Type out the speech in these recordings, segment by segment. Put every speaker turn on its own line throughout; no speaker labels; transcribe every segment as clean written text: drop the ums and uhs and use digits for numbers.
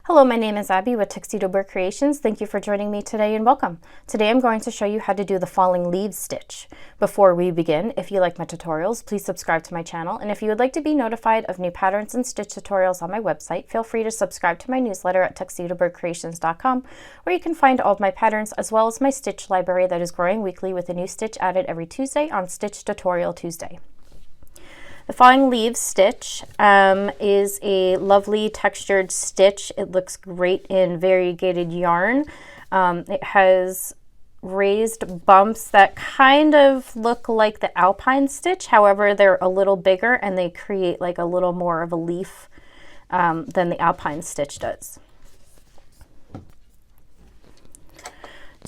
Hello, my name is Abby with Tuxedo Bird Creations. Thank you for joining me today and welcome. Today I'm going to show you how to do the falling leaves stitch. Before we begin, if you like my tutorials, please subscribe to my channel, and if you would like to be notified of new patterns and stitch tutorials on my website, feel free to subscribe to my newsletter at tuxedobirdcreations.com, where you can find all of my patterns as well as my stitch library that is growing weekly with a new stitch added every Tuesday on Stitch Tutorial Tuesday. The falling leaves stitch is a lovely textured stitch. It looks great in variegated yarn. It has raised bumps that kind of look like the alpine stitch. However, they're a little bigger and they create like a little more of a leaf than the alpine stitch does.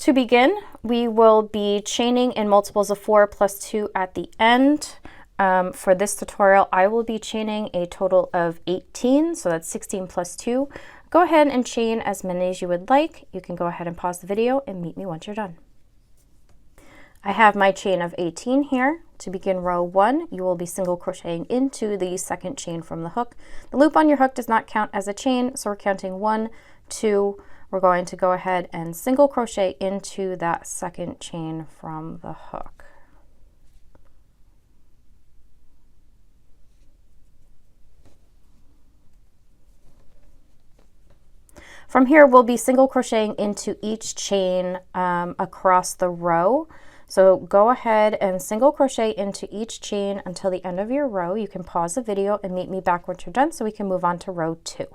To begin, we will be chaining in multiples of 4 plus 2 at the end. For this tutorial, I will be chaining a total of 18, so that's 16 plus 2. Go ahead and chain as many as you would like. You can go ahead and pause the video and meet me once you're done. I have my chain of 18 here. To begin row 1, you will be single crocheting into the second chain from the hook. The loop on your hook does not count as a chain, so we're counting 1, 2. We're going to go ahead and single crochet into that second chain from the hook. From here, we'll be single crocheting into each chain across the row. So go ahead and single crochet into each chain until the end of your row. You can pause the video and meet me back once you're done so we can move on to row 2.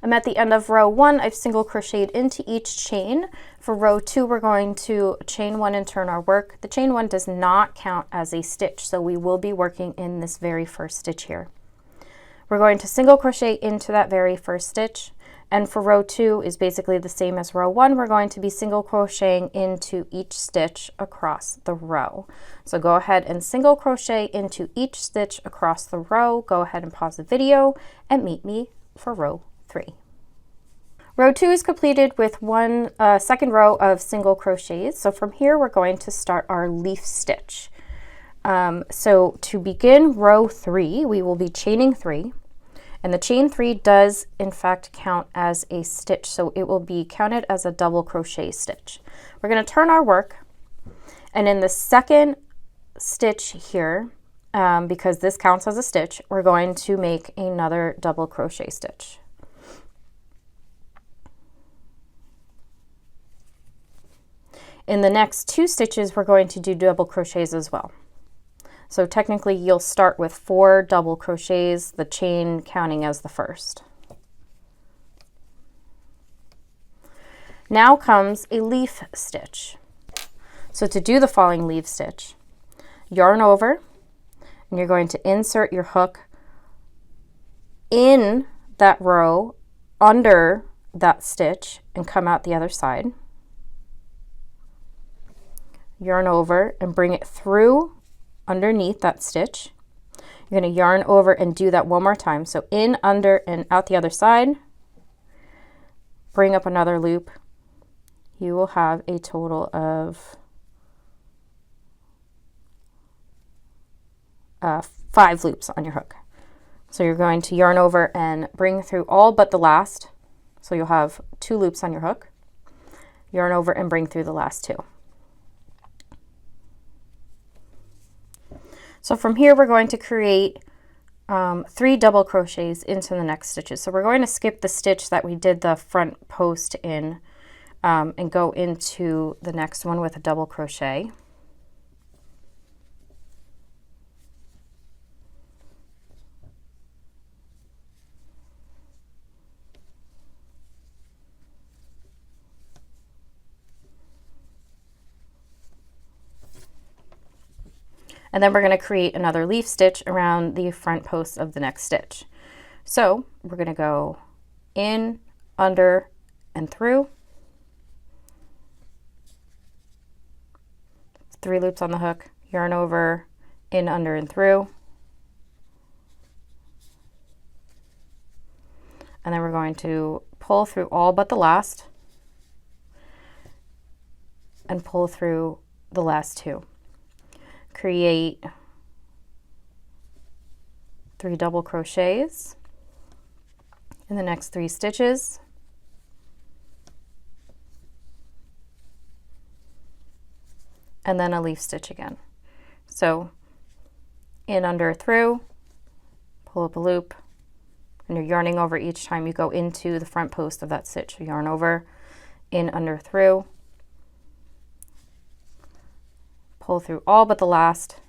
I'm at the end of row 1. I've single crocheted into each chain. For row 2, we're going to chain 1 and turn our work. The chain 1 does not count as a stitch, so we will be working in this very first stitch here. We're going to single crochet into that very first stitch. And for row 2 is basically the same as row 1. We're going to be single crocheting into each stitch across the row. So go ahead and single crochet into each stitch across the row. Go ahead and pause the video and meet me for row 3. Row 2 is completed with one second row of single crochets. So from here we're going to start our leaf stitch. So to begin row 3, we will be chaining 3. And the chain 3 does in fact count as a stitch, so it will be counted as a double crochet stitch. We're going to turn our work, and in the second stitch here, because this counts as a stitch, we're going to make another double crochet stitch. In the next 2 stitches, we're going to do double crochets as well. So technically you'll start with 4 double crochets, the chain counting as the first. Now comes a leaf stitch. So to do the falling leaf stitch, yarn over, and you're going to insert your hook in that row under that stitch and come out the other side. Yarn over and bring it through underneath that stitch. You're going to yarn over and do that one more time. So in, under, and out the other side. Bring up another loop. You will have a total of 5 loops on your hook. So you're going to yarn over and bring through all but the last. So you'll have 2 loops on your hook. Yarn over and bring through the last 2. So from here, we're going to create 3 double crochets into the next stitches. So we're going to skip the stitch that we did the front post in and go into the next one with a double crochet. And then we're going to create another leaf stitch around the front post of the next stitch. So we're going to go in, under, and through. 3 loops on the hook, yarn over, in, under, and through. And then we're going to pull through all but the last and pull through the last 2. Create 3 double crochets, in the next 3 stitches. And then a leaf stitch again. So in, under, through, pull up a loop, and you're yarning over each time you go into the front post of that stitch. So yarn over, in, under, through, pull through all but the last,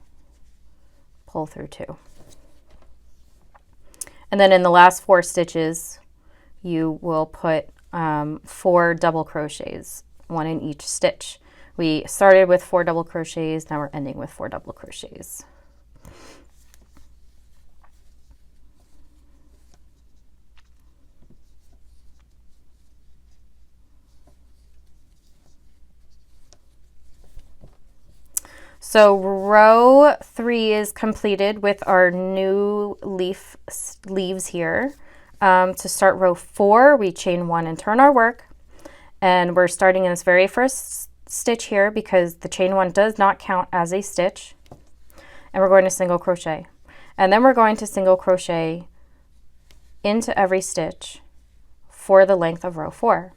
pull through 2. And then in the last 4 stitches, you will put 4 double crochets, 1 in each stitch. We started with 4 double crochets, now we're ending with 4 double crochets. So row 3 is completed with our new leaves here. To start row 4, we chain 1 and turn our work. And we're starting in this very first stitch here because the chain 1 does not count as a stitch. And we're going to single crochet. And then we're going to single crochet into every stitch for the length of row 4.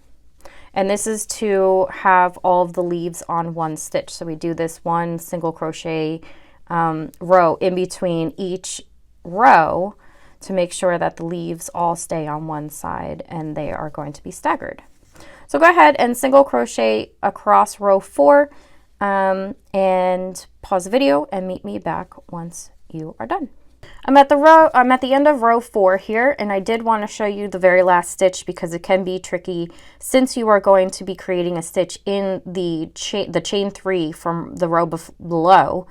And this is to have all of the leaves on one stitch. So we do this 1 single crochet row in between each row to make sure that the leaves all stay on one side and they are going to be staggered. So go ahead and single crochet across row 4 and pause the video and meet me back once you are done. I'm at the end of row 4 here, and I did want to show you the very last stitch because it can be tricky since you are going to be creating a stitch in the chain 3 from the row below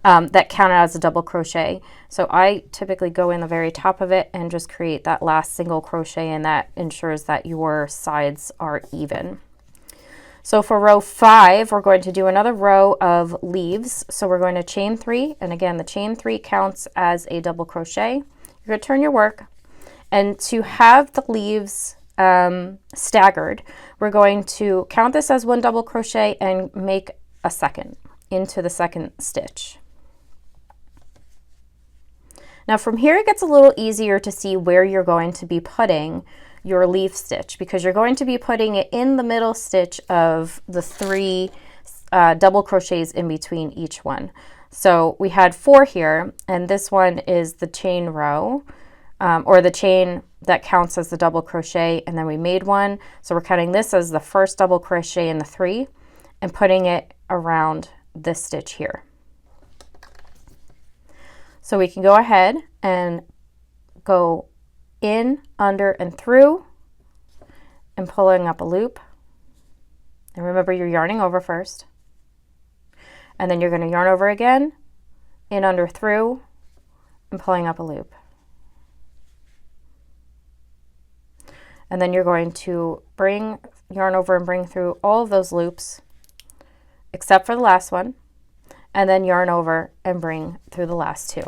that counted as a double crochet. So I typically go in the very top of it and just create that last single crochet, and that ensures that your sides are even. So for row 5, we're going to do another row of leaves. So we're going to chain 3, and again, the chain 3 counts as a double crochet. You're going to turn your work, and to have the leaves staggered, we're going to count this as 1 double crochet and make a second into the second stitch. Now from here, it gets a little easier to see where you're going to be putting your leaf stitch because you're going to be putting it in the middle stitch of the 3 double crochets in between each one. So we had 4 here, and this one is the chain row or the chain that counts as the double crochet, and then we made 1. So we're counting this as the first double crochet in the 3 and putting it around this stitch here. So we can go ahead and go in, under, and through, and pulling up a loop. And remember, you're yarning over first. And then you're going to yarn over again, in, under, through, and pulling up a loop. And then you're going to yarn over and bring through all of those loops, except for the last one, and then yarn over and bring through the last 2.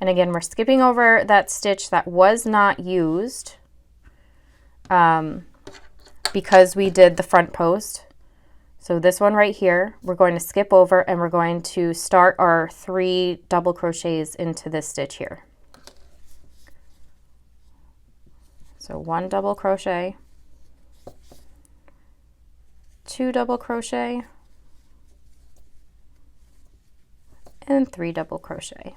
And again, we're skipping over that stitch that was not used because we did the front post. So this one right here, we're going to skip over and we're going to start our 3 double crochets into this stitch here. So 1 double crochet, 2 double crochet, and 3 double crochet.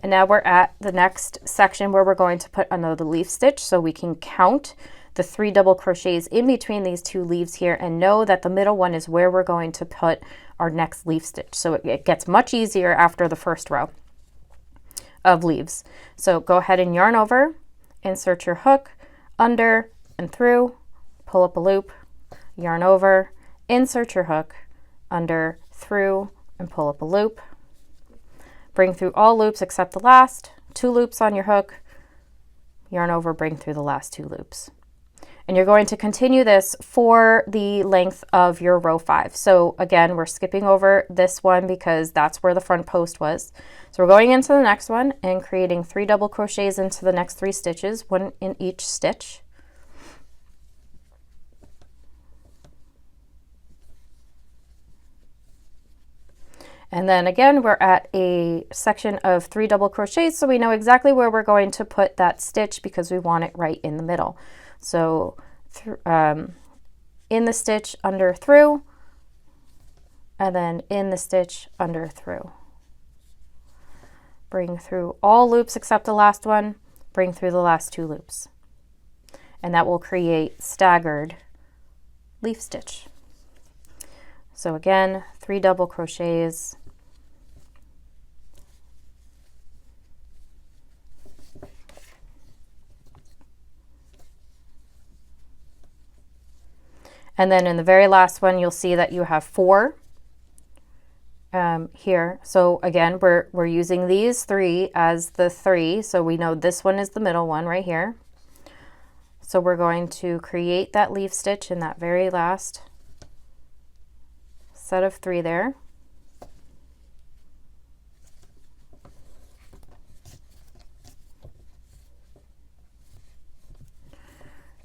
And now we're at the next section where we're going to put another leaf stitch so we can count the 3 double crochets in between these 2 leaves here and know that the middle one is where we're going to put our next leaf stitch. So it gets much easier after the first row of leaves. So go ahead and yarn over, insert your hook, under and through, pull up a loop, yarn over, insert your hook, under, through, and pull up a loop. Bring through all loops except the last 2 loops on your hook, yarn over, bring through the last 2 loops. And you're going to continue this for the length of your row 5. So again, we're skipping over this one because that's where the front post was. So we're going into the next one and creating 3 double crochets into the next 3 stitches, 1 in each stitch. And then again, we're at a section of 3 double crochets, so we know exactly where we're going to put that stitch because we want it right in the middle. So in the stitch, under, through, and then in the stitch, under, through. Bring through all loops except the last one, bring through the last 2 loops. And that will create staggered leaf stitch. So again, 3 double crochets, and then in the very last one, you'll see that you have 4 here. So again, we're using these 3 as the 3, so we know this one is the middle one right here. So we're going to create that leaf stitch in that very last set of 3 there.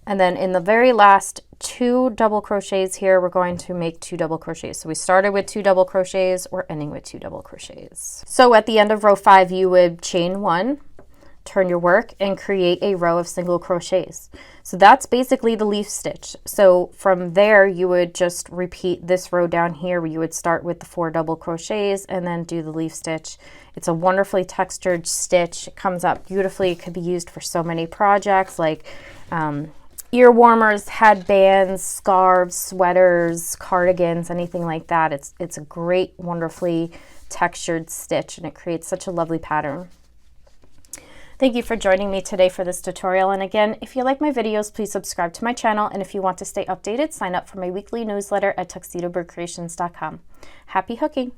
And then in the very last 2 double crochets here, we're going to make 2 double crochets. So we started with 2 double crochets, we're ending with 2 double crochets. So at the end of row 5, you would chain 1, turn your work, and create a row of single crochets. So that's basically the leaf stitch. So from there, you would just repeat this row down here where you would start with the 4 double crochets and then do the leaf stitch. It's a wonderfully textured stitch. It comes out beautifully. It could be used for so many projects like ear warmers, headbands, scarves, sweaters, cardigans, anything like that. It's a great, wonderfully textured stitch, and it creates such a lovely pattern. Thank you for joining me today for this tutorial. And again, if you like my videos, please subscribe to my channel. And if you want to stay updated, sign up for my weekly newsletter at tuxedobirdcreations.com. Happy hooking!